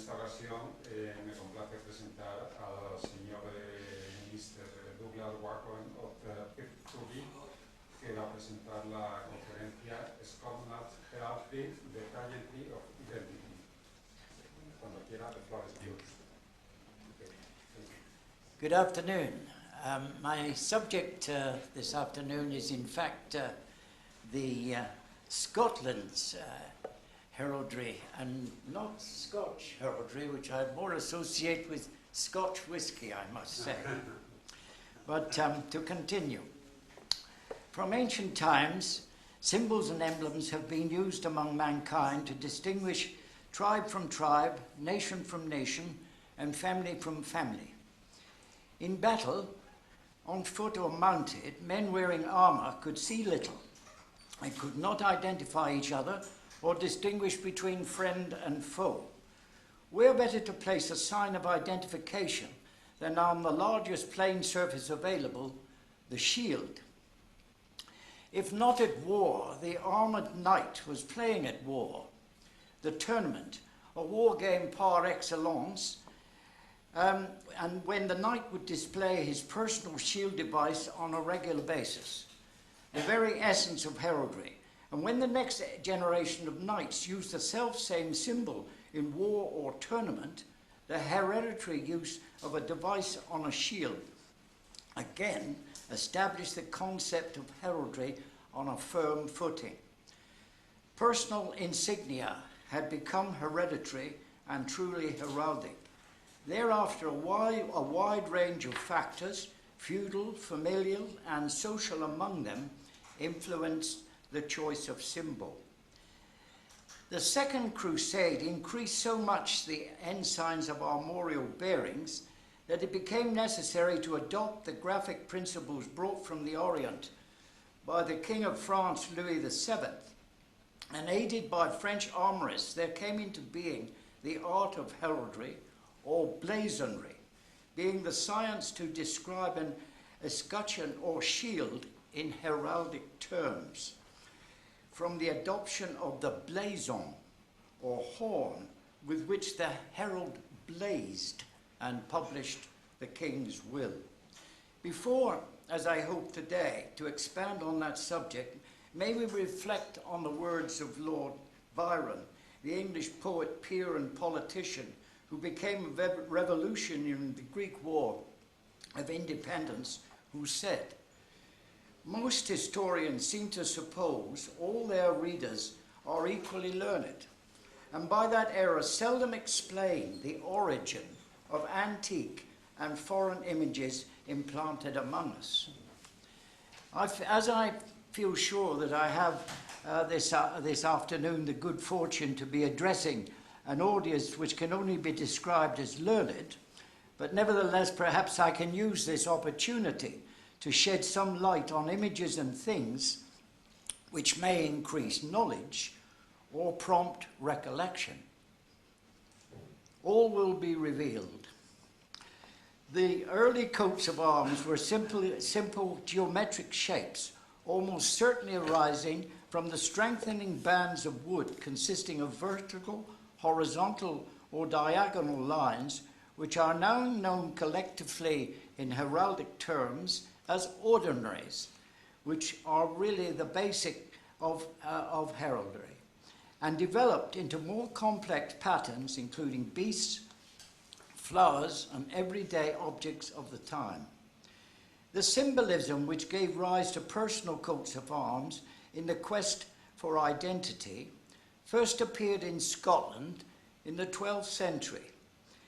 esta ocasión me complace presentar al señor ministro Douglas Wagland of Pitcruvie, que va a presentar la conferencia Scotland Heraldry, the Pageantry of Identity. Cuando quiera, the floor is yours. Good afternoon. My subject this afternoon is in fact the Scotland's heraldry, and not Scotch heraldry, which I more associate with Scotch whisky, I must say. But to continue. From ancient times, symbols and emblems have been used among mankind to distinguish tribe from tribe, nation from nation, and family from family. In battle, on foot or mounted, men wearing armour could see little and could not identify each other or distinguish between friend and foe. Where better to place a sign of identification than on the largest plain surface available, the shield. If not at war, the armoured knight was playing at war. The tournament, a war game par excellence, and when the knight would display his personal shield device on a regular basis, the very essence of heraldry. And when the next generation of knights used the self-same symbol in war or tournament, the hereditary use of a device on a shield again established the concept of heraldry on a firm footing. Personal insignia had become hereditary and truly heraldic. Thereafter, a wide range of factors, feudal, familial, and social among them, influenced the choice of symbol. The Second Crusade increased so much the ensigns of armorial bearings that it became necessary to adopt the graphic principles brought from the Orient by the King of France, Louis VII, and aided by French armorists, there came into being the art of heraldry, or blazonry, being the science to describe an escutcheon or shield in heraldic terms, from the adoption of the blazon, or horn, with which the herald blazed and published the king's will. Before, as I hope today, to expand on that subject, may we reflect on the words of Lord Byron, the English poet, peer, and politician, who became a revolutionary in the Greek War of Independence, who said, "Most historians seem to suppose all their readers are equally learned, and by that error seldom explain the origin of antique and foreign images implanted among us." As I feel sure that I have this afternoon the good fortune to be addressing an audience which can only be described as learned, but nevertheless perhaps I can use this opportunity to shed some light on images and things which may increase knowledge or prompt recollection. All will be revealed. The early coats of arms were simple geometric shapes, almost certainly arising from the strengthening bands of wood consisting of vertical, horizontal, or diagonal lines, which are now known collectively in heraldic terms as ordinaries, which are really the basic of heraldry, and developed into more complex patterns, including beasts, flowers, and everyday objects of the time. The symbolism which gave rise to personal coats of arms in the quest for identity first appeared in Scotland in the 12th century,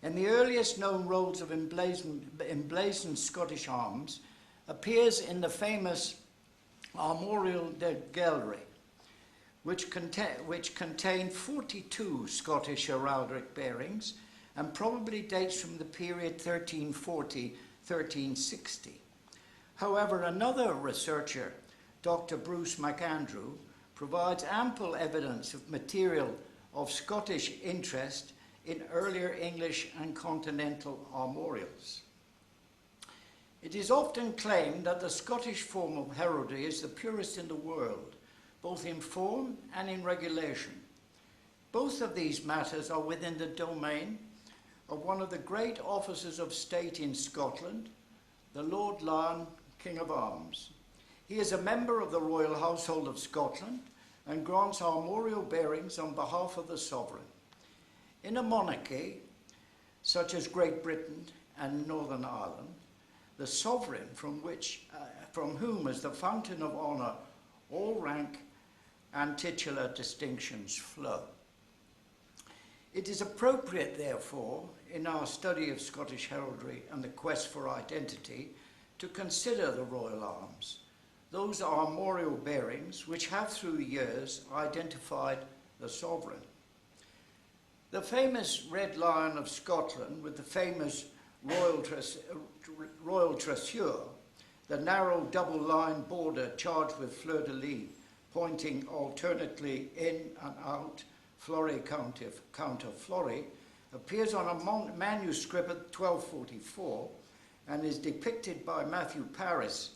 and the earliest known rolls of emblazoned Scottish arms appears in the famous Armorial de Gallery, which contained 42 Scottish heraldic bearings and probably dates from the period 1340-1360. However, another researcher, Dr. Bruce McAndrew, provides ample evidence of material of Scottish interest in earlier English and continental armorials. It is often claimed that the Scottish form of heraldry is the purest in the world, both in form and in regulation. Both of these matters are within the domain of one of the great officers of state in Scotland, the Lord Lion, King of Arms. He is a member of the Royal Household of Scotland and grants armorial bearings on behalf of the sovereign. In a monarchy, such as Great Britain and Northern Ireland, the sovereign from whom as the fountain of honour all rank and titular distinctions flow. It is appropriate, therefore, in our study of Scottish heraldry and the quest for identity, to consider the royal arms, those armorial bearings which have through the years identified the sovereign. The famous Red Lion of Scotland, with the famous royal tressure, the narrow double-line border charged with fleur-de-lis, pointing alternately in and out, flory counter flory, appears on a manuscript of 1244 and is depicted by Matthew Paris,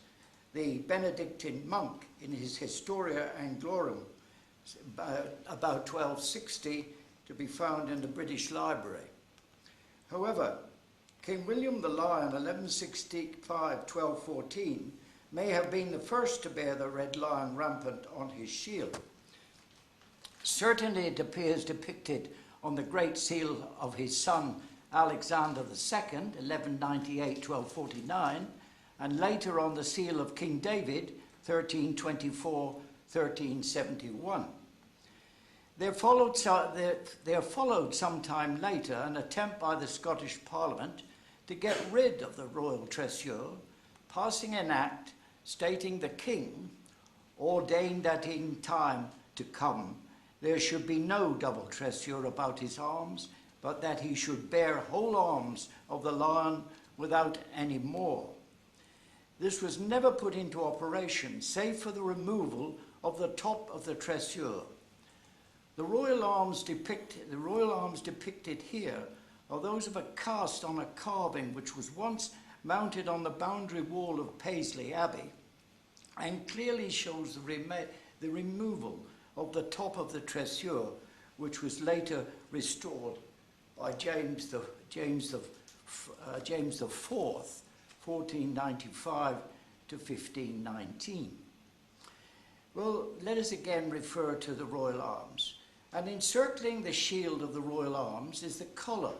the Benedictine monk, in his Historia Anglorum, about 1260, to be found in the British Library. However, King William the Lion, 1165-1214, may have been the first to bear the red lion rampant on his shield. Certainly it appears depicted on the Great Seal of his son Alexander II, 1198-1249, and later on the seal of King David, 1324-1371. There followed some time later an attempt by the Scottish Parliament to get rid of the royal tressure, passing an act stating the king ordained that in time to come there should be no double tressure about his arms, but that he should bear whole arms of the lion without any more. This was never put into operation, save for the removal of the top of the tressure. The royal arms depicted here are those of a cast on a carving which was once mounted on the boundary wall of Paisley Abbey, and clearly shows the removal of the top of the tressure, which was later restored by James the Fourth, 1495 to 1519. Well, let us again refer to the royal arms. And encircling the shield of the royal arms is the colour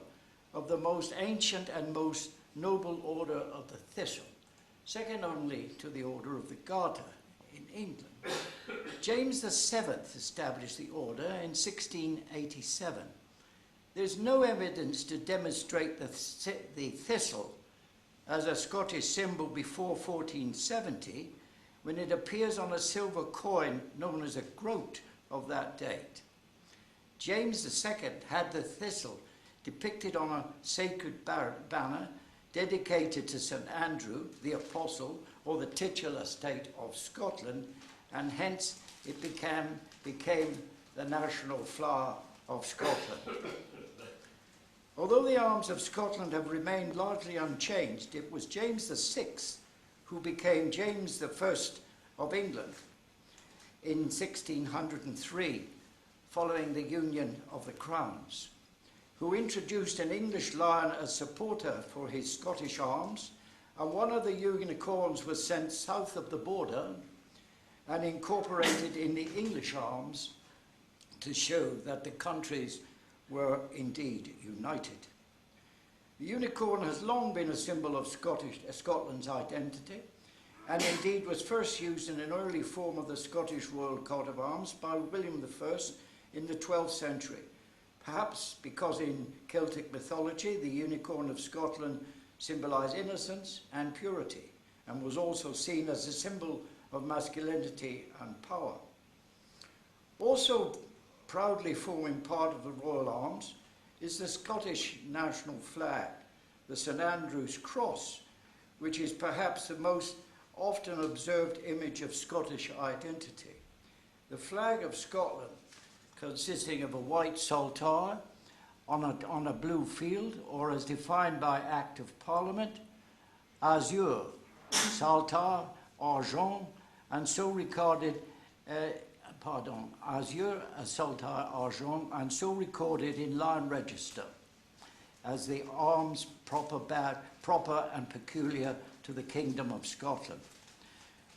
of the most ancient and most noble order of the thistle, second only to the order of the garter in England. James VII established the order in 1687. There's no evidence to demonstrate the thistle as a Scottish symbol before 1470, when it appears on a silver coin known as a groat of that date. James II had the thistle depicted on a sacred banner dedicated to St. Andrew, the Apostle, or the titular state of Scotland, and hence it became the national flower of Scotland. Although the arms of Scotland have remained largely unchanged, it was James VI who became James I of England in 1603, following the union of the crowns, who introduced an English lion as supporter for his Scottish arms, and one of the unicorns was sent south of the border and incorporated in the English arms to show that the countries were indeed united. The unicorn has long been a symbol of Scotland's identity, and indeed was first used in an early form of the Scottish royal coat of arms by William I in the 12th century, perhaps because in Celtic mythology the unicorn of Scotland symbolised innocence and purity, and was also seen as a symbol of masculinity and power. Also proudly forming part of the royal arms is the Scottish national flag, the St. Andrew's Cross, which is perhaps the most often observed image of Scottish identity. The flag of Scotland, consisting of a white saltire on a blue field, or as defined by Act of Parliament, azure, saltire, argent, and so recorded azur, saltire, argent, and so recorded in Lion Register as the arms proper and peculiar to the Kingdom of Scotland.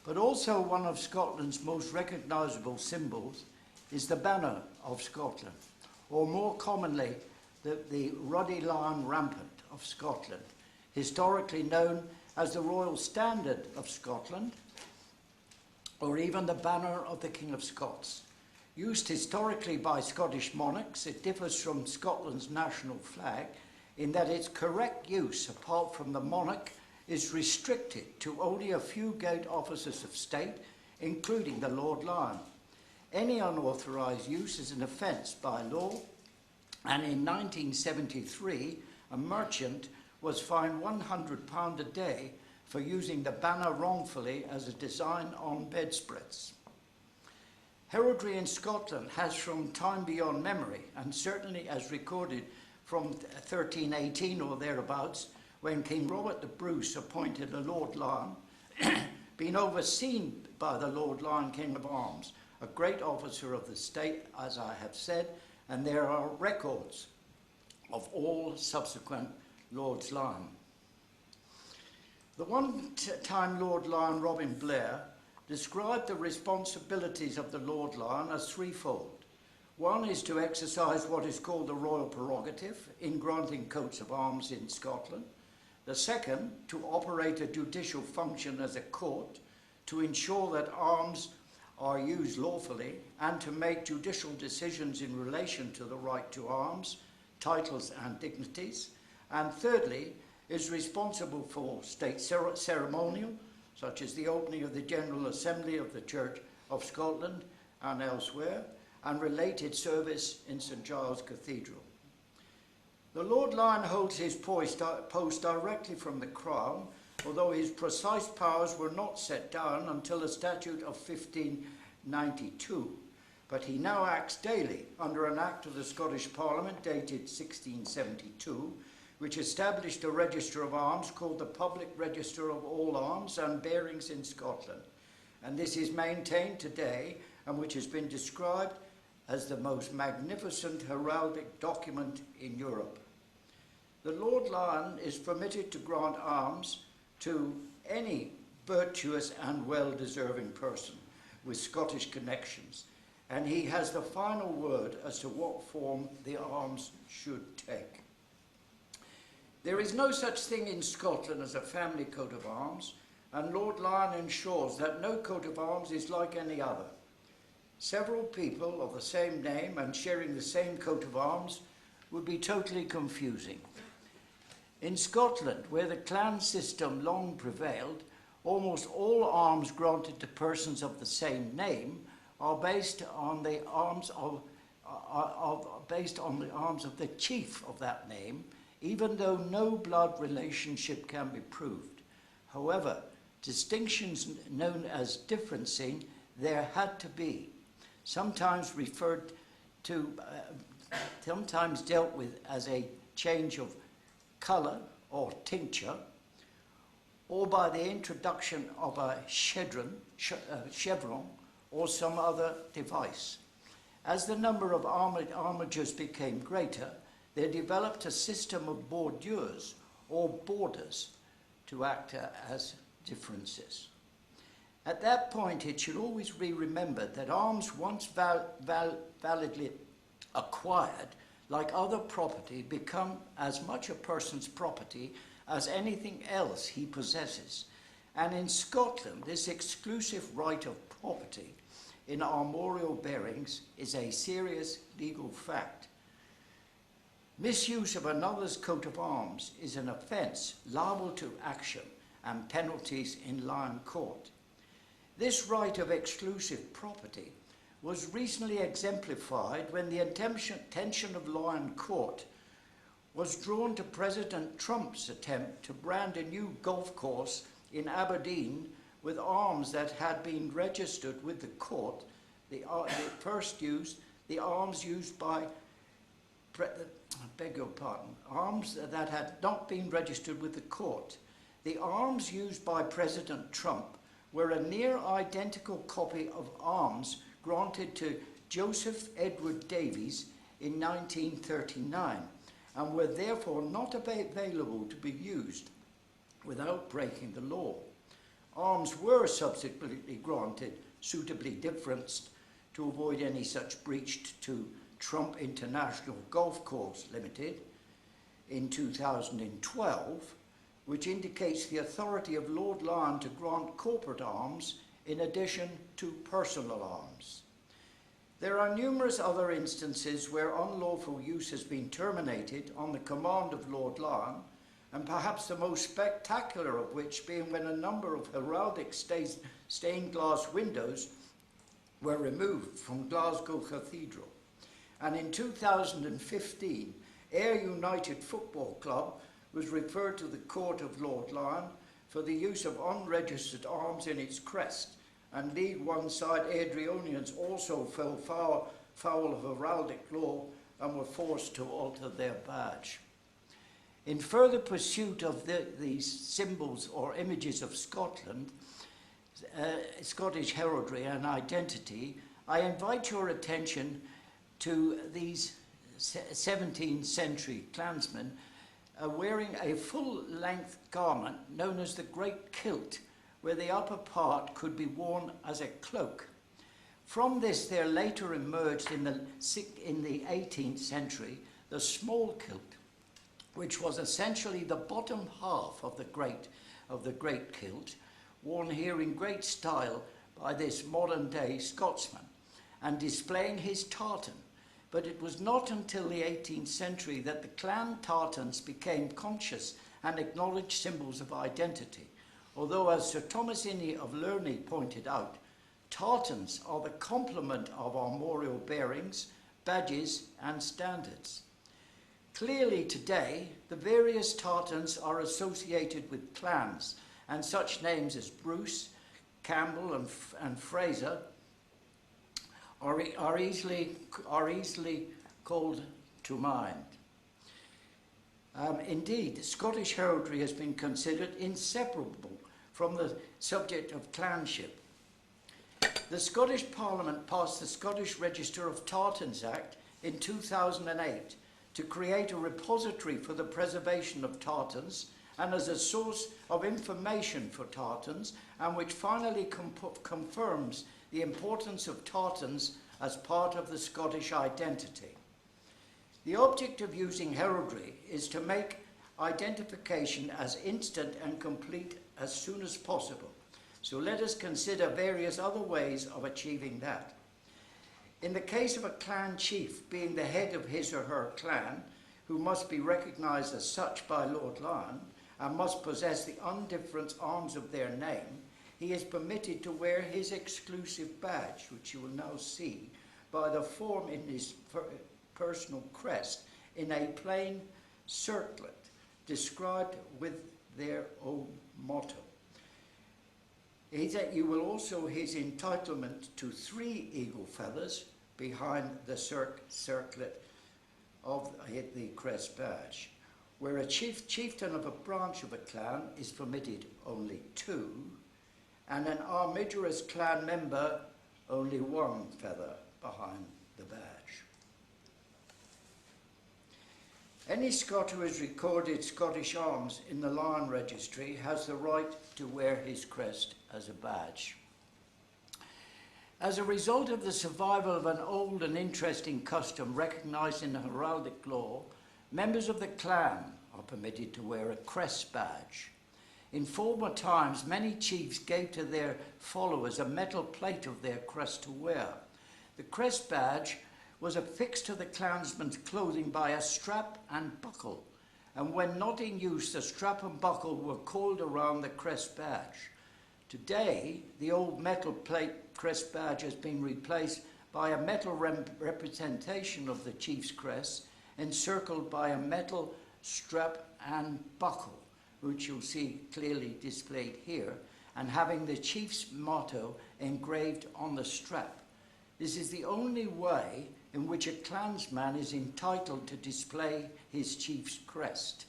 But also one of Scotland's most recognisable symbols is the banner of Scotland, or more commonly, the ruddy lion rampant of Scotland, historically known as the Royal Standard of Scotland, or even the banner of the King of Scots. Used historically by Scottish monarchs, it differs from Scotland's national flag in that its correct use, apart from the monarch, is restricted to only a few gate officers of state, including the Lord Lion. Any unauthorised use is an offence by law, and in 1973, a merchant was fined £100 a day for using the banner wrongfully as a design on bedspreads. Heraldry in Scotland has from time beyond memory, and certainly as recorded from 1318 or thereabouts, when King Robert the Bruce appointed a Lord Lion, been overseen by the Lord Lion King of Arms, a great officer of the state, as I have said, and there are records of all subsequent Lords Lion. The one-time Lord Lion, Robin Blair, described the responsibilities of the Lord Lion as threefold. One is to exercise what is called the royal prerogative in granting coats of arms in Scotland. The second, to operate a judicial function as a court, to ensure that arms are used lawfully, and to make judicial decisions in relation to the right to arms, titles and dignities. And thirdly, is responsible for state ceremonial, such as the opening of the General Assembly of the Church of Scotland and elsewhere, and related service in St Giles Cathedral. The Lord Lion holds his post directly from the Crown, although his precise powers were not set down until the Statute of 1592. But he now acts daily under an Act of the Scottish Parliament dated 1672, which established a register of arms called the Public Register of All Arms and Bearings in Scotland. And this is maintained today, and which has been described as the most magnificent heraldic document in Europe. The Lord Lion is permitted to grant arms to any virtuous and well-deserving person with Scottish connections, and he has the final word as to what form the arms should take. There is no such thing in Scotland as a family coat of arms, and Lord Lion ensures that no coat of arms is like any other. Several people of the same name and sharing the same coat of arms would be totally confusing. In Scotland, where the clan system long prevailed, almost all arms granted to persons of the same name are based on the arms of the chief of that name, even though no blood relationship can be proved. However, distinctions known as differencing there had to be, sometimes referred to, sometimes dealt with as a change of colour or tincture, or by the introduction of a chevron or some other device. As the number of armatures became greater, they developed a system of bordures or borders to act as differences. At that point, it should always be remembered that arms once validly acquired, like other property, become as much a person's property as anything else he possesses. And in Scotland, this exclusive right of property in armorial bearings is a serious legal fact. Misuse of another's coat of arms is an offence liable to action and penalties in Lion Court. This right of exclusive property was recently exemplified when the attention of Lion Court was drawn to President Trump's attempt to brand a new golf course in Aberdeen with arms that had been registered with the court. The arms used by, arms that had not been registered with the court. The arms used by President Trump were a near identical copy of arms granted to Joseph Edward Davies in 1939 and were therefore not available to be used without breaking the law. Arms were subsequently granted, suitably differenced, to avoid any such breach to Trump International Golf Course Limited in 2012, which indicates the authority of Lord Lyon to grant corporate arms in addition to personal arms. There are numerous other instances where unlawful use has been terminated on the command of Lord Lyon, and perhaps the most spectacular of which being when a number of heraldic stained glass windows were removed from Glasgow Cathedral. And in 2015, Ayr United Football Club was referred to the court of Lord Lyon for the use of unregistered arms in its crest, and League One side Airdrieonians also fell foul of heraldic law and were forced to alter their badge. In further pursuit of these symbols or images of Scotland, Scottish heraldry and identity, I invite your attention to these 17th century clansmen wearing a full-length garment known as the Great Kilt, where the upper part could be worn as a cloak. From this there later emerged in the 18th century the small kilt, which was essentially the bottom half of the great kilt, worn here in great style by this modern-day Scotsman, and displaying his tartan. But it was not until the 18th century that the clan tartans became conscious and acknowledged symbols of identity, although, as Sir Thomas Inney of Lerney pointed out, tartans are the complement of armorial bearings, badges and standards. Clearly today, the various tartans are associated with clans, and such names as Bruce, Campbell and Fraser are easily called to mind. Indeed, Scottish heraldry has been considered inseparable from the subject of clanship. The Scottish Parliament passed the Scottish Register of Tartans Act in 2008 to create a repository for the preservation of tartans and as a source of information for tartans, and which finally confirms the importance of tartans as part of the Scottish identity. The object of using heraldry is to make identification as instant and complete as soon as possible. So let us consider various other ways of achieving that. In the case of a clan chief being the head of his or her clan, who must be recognised as such by Lord Lyon and must possess the undifferent arms of their name, he is permitted to wear his exclusive badge, which you will now see, by the form in his personal crest in a plain circlet described with their own motto. You will also his entitlement to 3 eagle feathers behind the circlet of the crest badge, where a chieftain of a branch of a clan is permitted only 2, and an armigerous clan member only 1 feather behind the badge. Any Scot who has recorded Scottish arms in the Lion Registry has the right to wear his crest as a badge. As a result of the survival of an old and interesting custom recognised in the heraldic law, members of the clan are permitted to wear a crest badge. In former times, many chiefs gave to their followers a metal plate of their crest to wear. The crest badge was affixed to the clansman's clothing by a strap and buckle, and when not in use, the strap and buckle were coiled around the crest badge. Today, the old metal plate crest badge has been replaced by a metal representation of the chief's crest, encircled by a metal strap and buckle, which you'll see clearly displayed here, and having the chief's motto engraved on the strap. This is the only way in which a clansman is entitled to display his chief's crest.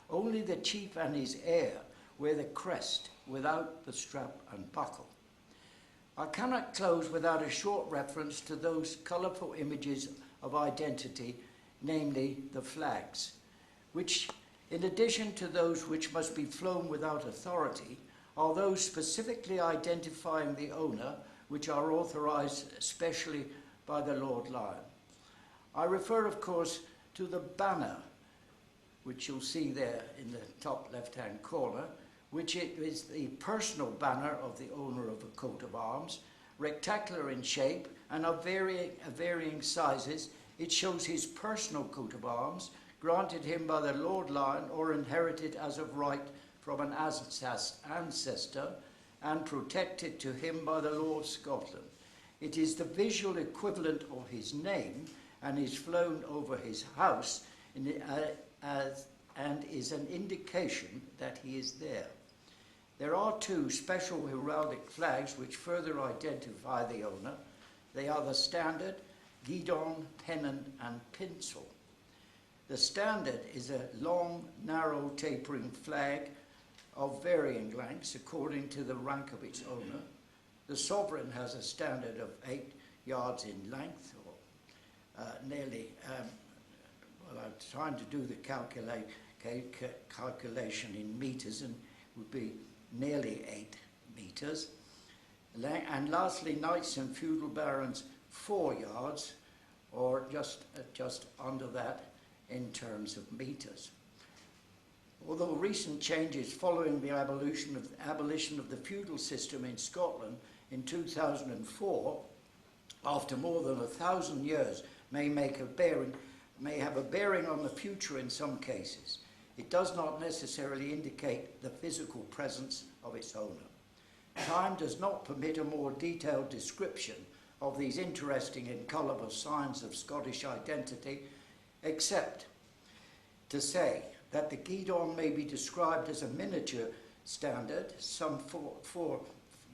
Only the chief and his heir wear the crest without the strap and buckle. I cannot close without a short reference to those colourful images of identity, namely the flags, which, in addition to those which must be flown without authority, are those specifically identifying the owner, which are authorised especially by the Lord Lion. I refer, of course, to the banner, which you'll see there in the top left-hand corner, which it is the personal banner of the owner of a coat of arms, rectangular in shape and of varying sizes. It shows his personal coat of arms, granted him by the Lord Lion or inherited as of right from an ancestor and protected to him by the law of Scotland. It is the visual equivalent of his name and is flown over his house and is an indication that he is there. There are two special heraldic flags which further identify the owner. They are the standard, guidon, pennon and pinsel. The standard is a long, narrow, tapering flag of varying lengths according to the rank of its owner. The sovereign has a standard of 8 yards in length, or nearly, well, I'm trying to do the calculation in meters, and would be nearly 8 meters. And lastly, knights and feudal barons 4 yards, or just under that in terms of meters. Although recent changes following the abolition of the feudal system in Scotland in 2004, after more than 1,000 years, may have a bearing on the future in some cases, it does not necessarily indicate the physical presence of its owner. Time does not permit a more detailed description of these interesting and colourful signs of Scottish identity, except to say that the guidon may be described as a miniature standard, some 4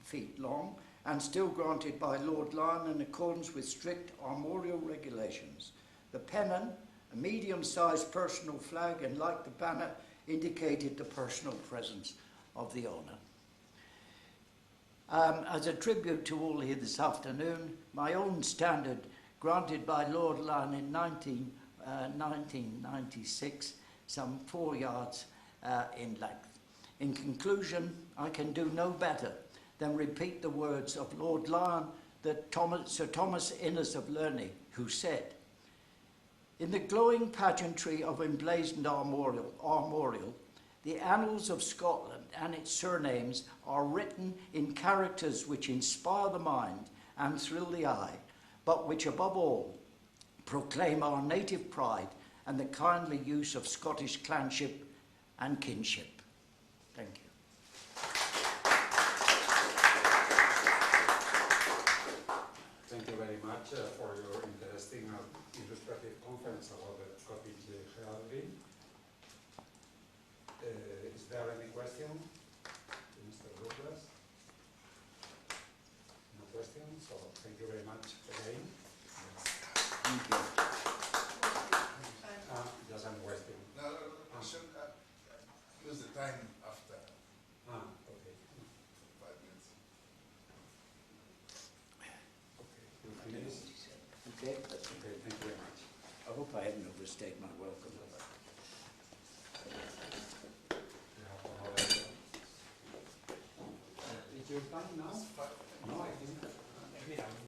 feet long, and still granted by Lord Lion in accordance with strict armorial regulations. The pennon, a medium-sized personal flag, and like the banner, indicated the personal presence of the owner. As a tribute to all here this afternoon, my own standard, granted by Lord Lion in 1996, some 4 yards in length. In conclusion, I can do no better than repeat the words of Lord Lion, Sir Thomas Innes of Lerney, who said, "In the glowing pageantry of emblazoned armorial, the annals of Scotland and its surnames are written in characters which inspire the mind and thrill the eye, but which above all proclaim our native pride and the kindly use of Scottish clanship and kinship." Thank you. Thank you very much for your interesting and illustrative conference about the Scottish Heraldry. Is there any question to Mr. Douglas? No question, so thank you very much again. Thank you. Just one question. No, we should use the time after Okay. 5 minutes. Okay, you finish? Okay. Okay, thank you very much. I hope I haven't overstayed my welcome. You have another. Is your time now? It's 5 No, I think.